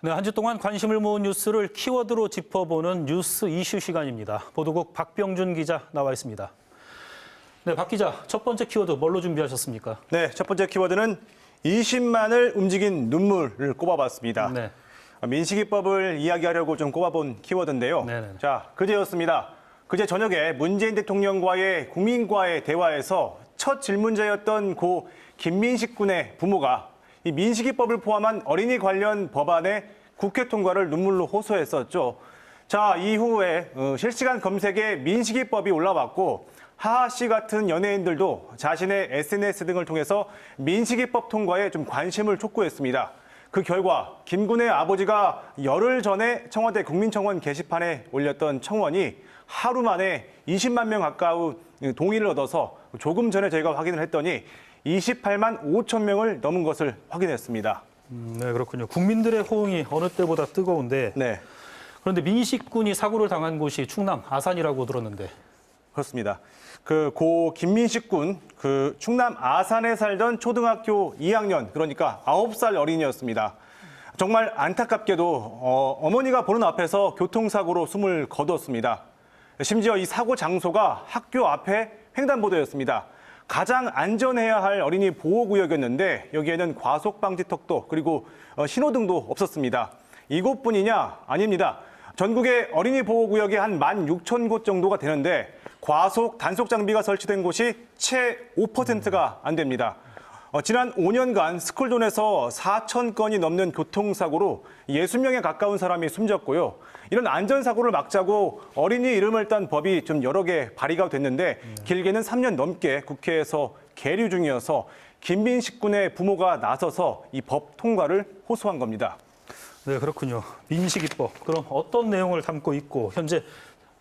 네, 한 주 동안 관심을 모은 뉴스를 키워드로 짚어보는 뉴스 이슈 시간입니다. 보도국 박병준 기자 나와 있습니다. 네, 박 기자, 첫 번째 키워드 뭘로 준비하셨습니까? 네, 첫 번째 키워드는 20만을 움직인 눈물을 꼽아봤습니다. 네. 민식이법을 이야기하려고 좀 꼽아본 키워드인데요. 네네. 자, 그제였습니다. 그제 저녁에 문재인 대통령과의 국민과의 대화에서 첫 질문자였던 고 김민식 군의 부모가 이 민식이법을 포함한 어린이 관련 법안의 국회 통과를 눈물로 호소했었죠. 자, 이후에 실시간 검색에 민식이법이 올라왔고 하하 씨 같은 연예인들도 자신의 SNS 등을 통해서 민식이법 통과에 좀 관심을 촉구했습니다. 그 결과 김 군의 아버지가 열흘 전에 청와대 국민청원 게시판에 올렸던 청원이 하루 만에 20만 명 가까운 동의를 얻어서 조금 전에 저희가 확인을 했더니 28만 5천 명을 넘은 것을 확인했습니다. 네, 그렇군요. 국민들의 호응이 어느 때보다 뜨거운데 네, 그런데 민식 군이 사고를 당한 곳이 충남 아산이라고 들었는데. 그렇습니다. 고 김민식 군, 충남 아산에 살던 초등학교 2학년, 그러니까 9살 어린이였습니다. 정말 안타깝게도 어머니가 보는 앞에서 교통사고로 숨을 거뒀습니다. 심지어 이 사고 장소가 학교 앞에 횡단보도였습니다. 가장 안전해야 할 어린이 보호구역이었는데 여기에는 과속방지턱도 그리고 신호등도 없었습니다. 이곳뿐이냐? 아닙니다. 전국의 어린이 보호구역이 한 16,000곳 정도가 되는데 과속 단속 장비가 설치된 곳이 채 5%가 안 됩니다. 지난 5년간 스쿨존에서 4,000건이 넘는 교통사고로 60명에 가까운 사람이 숨졌고요. 이런 안전사고를 막자고 어린이 이름을 딴 법이 좀 여러 개 발의가 됐는데 길게는 3년 넘게 국회에서 계류 중이어서 김민식 군의 부모가 나서서 이 법 통과를 호소한 겁니다. 네, 그렇군요. 민식이법. 그럼 어떤 내용을 담고 있고 현재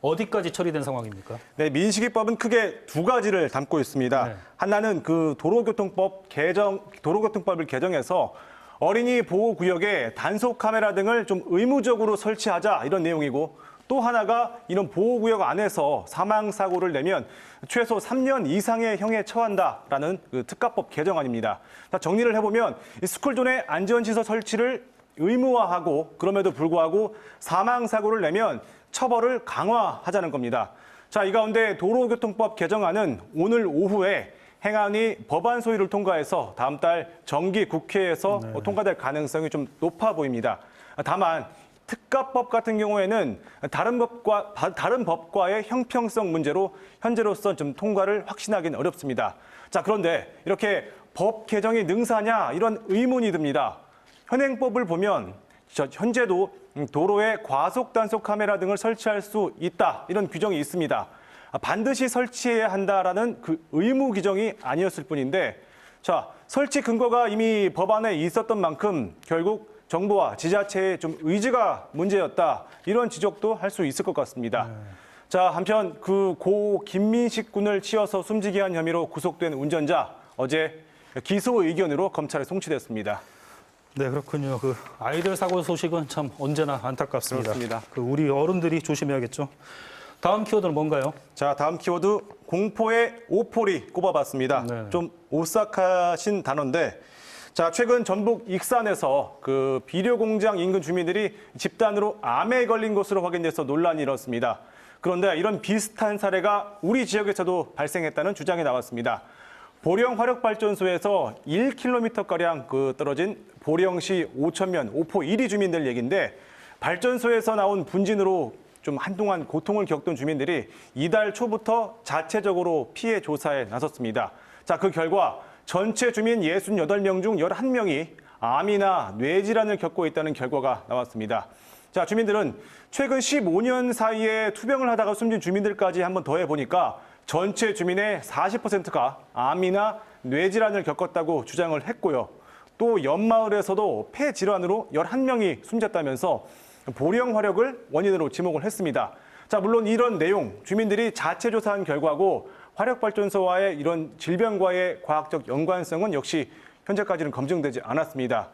어디까지 처리된 상황입니까? 네, 민식이법은 크게 두 가지를 담고 있습니다. 네. 하나는 도로교통법을 개정해서 어린이 보호구역에 단속 카메라 등을 좀 의무적으로 설치하자 이런 내용이고 또 하나가 이런 보호구역 안에서 사망사고를 내면 최소 3년 이상의 형에 처한다라는 특가법 개정안입니다. 정리를 해보면 이 스쿨존의 안전시설 설치를 의무화하고 그럼에도 불구하고 사망사고를 내면 처벌을 강화하자는 겁니다. 자, 이 가운데 도로교통법 개정안은 오늘 오후에 행안위 법안 소위를 통과해서 다음 달 정기 국회에서 통과될 가능성이 좀 높아 보입니다. 다만 특가법 같은 경우에는 다른 법과의 형평성 문제로 현재로서 좀 통과를 확신하기는 어렵습니다. 자, 그런데 이렇게 법 개정이 능사냐 이런 의문이 듭니다. 현행법을 보면 현재도 도로에 과속 단속 카메라 등을 설치할 수 있다 이런 규정이 있습니다. 반드시 설치해야 한다라는 의무 규정이 아니었을 뿐인데 자, 설치 근거가 이미 법안에 있었던 만큼 결국 정부와 지자체의 좀 의지가 문제였다 이런 지적도 할 수 있을 것 같습니다. 자, 한편 고 김민식 군을 치어서 숨지게 한 혐의로 구속된 운전자 어제 기소 의견으로 검찰에 송치됐습니다. 네, 그렇군요. 아이들 사고 소식은 참 언제나 안타깝습니다. 그렇습니다. 우리 어른들이 조심해야겠죠. 다음 키워드는 뭔가요? 자, 다음 키워드 공포의 오포리 꼽아봤습니다. 네. 좀 오싹하신 단어인데 자, 최근 전북 익산에서 비료 공장 인근 주민들이 집단으로 암에 걸린 것으로 확인돼서 논란이 일었습니다. 그런데 이런 비슷한 사례가 우리 지역에서도 발생했다는 주장이 나왔습니다. 보령 화력발전소에서 1km가량 떨어진 보령시 오천면 오포 1위 주민들 얘기인데 발전소에서 나온 분진으로 좀 한동안 고통을 겪던 주민들이 이달 초부터 자체적으로 피해 조사에 나섰습니다. 자, 그 결과 전체 주민 68명 중 11명이 암이나 뇌질환을 겪고 있다는 결과가 나왔습니다. 자, 주민들은 최근 15년 사이에 투병을 하다가 숨진 주민들까지 한번 더해보니까 전체 주민의 40%가 암이나 뇌질환을 겪었다고 주장을 했고요. 또 옆마을에서도 폐질환으로 11명이 숨졌다면서 보령 화력을 원인으로 지목을 했습니다. 자, 물론 이런 내용 주민들이 자체 조사한 결과고 화력발전소와의 이런 질병과의 과학적 연관성은 역시 현재까지는 검증되지 않았습니다.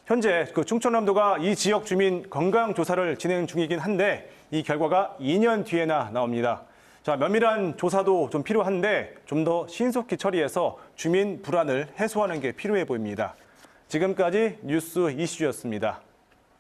현재 충청남도가 이 지역 주민 건강조사를 진행 중이긴 한데 이 결과가 2년 뒤에나 나옵니다. 자, 면밀한 조사도 좀 필요한데 좀 더 신속히 처리해서 주민 불안을 해소하는 게 필요해 보입니다. 지금까지 뉴스 이슈였습니다.